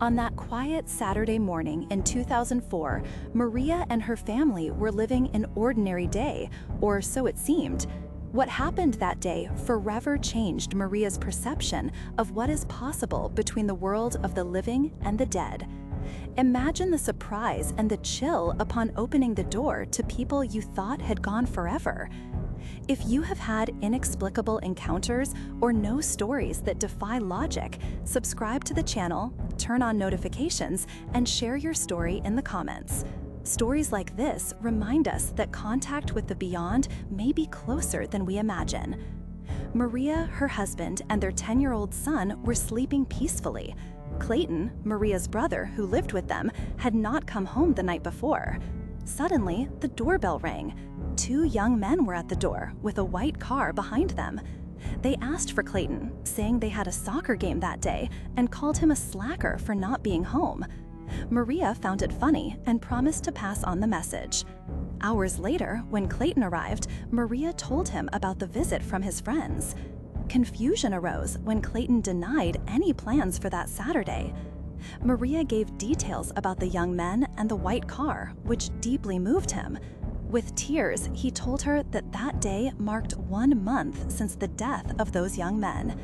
On that quiet Saturday morning in 2004, Maria and her family were living an ordinary day, or so it seemed. What happened that day forever changed Maria's perception of what is possible between the world of the living and the dead. Imagine the surprise and the chill upon opening the door to people you thought had gone forever. If you have had inexplicable encounters or know stories that defy logic, subscribe to the channel, turn on notifications, and share your story in the comments. Stories like this remind us that contact with the beyond may be closer than we imagine. Maria, her husband, and their 10-year-old son were sleeping peacefully. Clayton, Maria's brother who lived with them, had not come home the night before. Suddenly, the doorbell rang. 2 young men were at the door, with a white car behind them. They asked for Clayton, saying they had a soccer game that day, and called him a slacker for not being home. Maria found it funny and promised to pass on the message. Hours later, when Clayton arrived, Maria told him about the visit from his friends. Confusion arose when Clayton denied any plans for that Saturday. Maria gave details about the young men and the white car, which deeply moved him. With tears, he told her that that day marked 1 month since the death of those young men.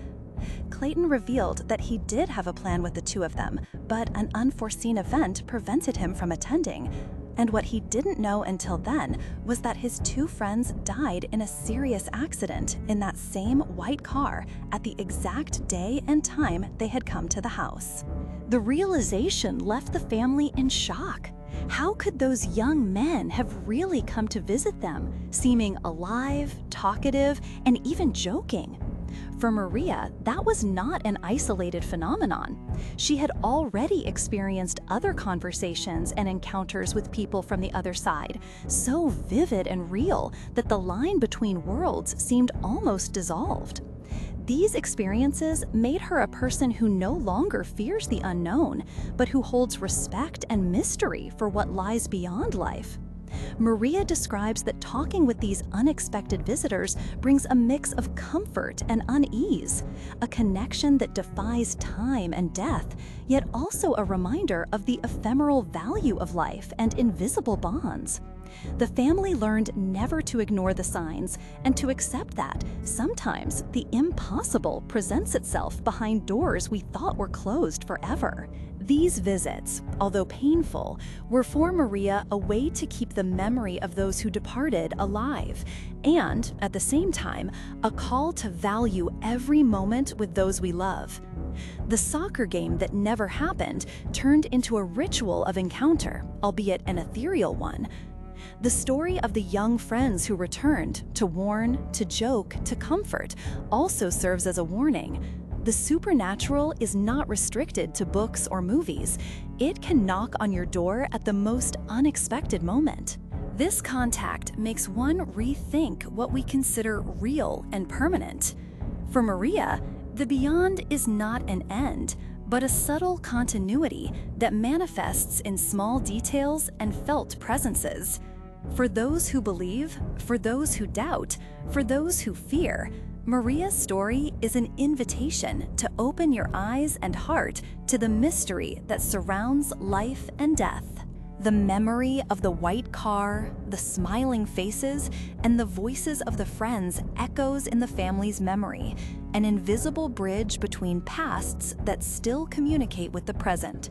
Clayton revealed that he did have a plan with the 2 of them, but an unforeseen event prevented him from attending. And what he didn't know until then was that his 2 friends died in a serious accident in that same white car at the exact day and time they had come to the house. The realization left the family in shock. How could those young men have really come to visit them, seeming alive, talkative, and even joking? For Maria, that was not an isolated phenomenon. She had already experienced other conversations and encounters with people from the other side, so vivid and real that the line between worlds seemed almost dissolved. These experiences made her a person who no longer fears the unknown, but who holds respect and mystery for what lies beyond life. Maria describes that talking with these unexpected visitors brings a mix of comfort and unease, a connection that defies time and death, yet also a reminder of the ephemeral value of life and invisible bonds. The family learned never to ignore the signs and to accept that sometimes the impossible presents itself behind doors we thought were closed forever. These visits, although painful, were for Maria a way to keep the memory of those who departed alive, and, at the same time, a call to value every moment with those we love. The soccer game that never happened turned into a ritual of encounter, albeit an ethereal one. The story of the young friends who returned, to warn, to joke, to comfort, also serves as a warning. The supernatural is not restricted to books or movies. It can knock on your door at the most unexpected moment. This contact makes one rethink what we consider real and permanent. For Maria, the beyond is not an end, but a subtle continuity that manifests in small details and felt presences. For those who believe, for those who doubt, for those who fear, Maria's story is an invitation to open your eyes and heart to the mystery that surrounds life and death. The memory of the white car, the smiling faces, and the voices of the friends echoes in the family's memory, an invisible bridge between pasts that still communicate with the present.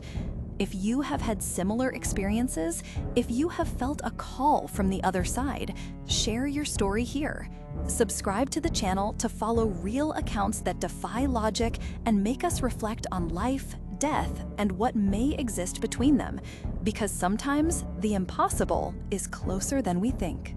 If you have had similar experiences, if you have felt a call from the other side, share your story here. Subscribe to the channel to follow real accounts that defy logic and make us reflect on life, death, and what may exist between them, because sometimes the impossible is closer than we think.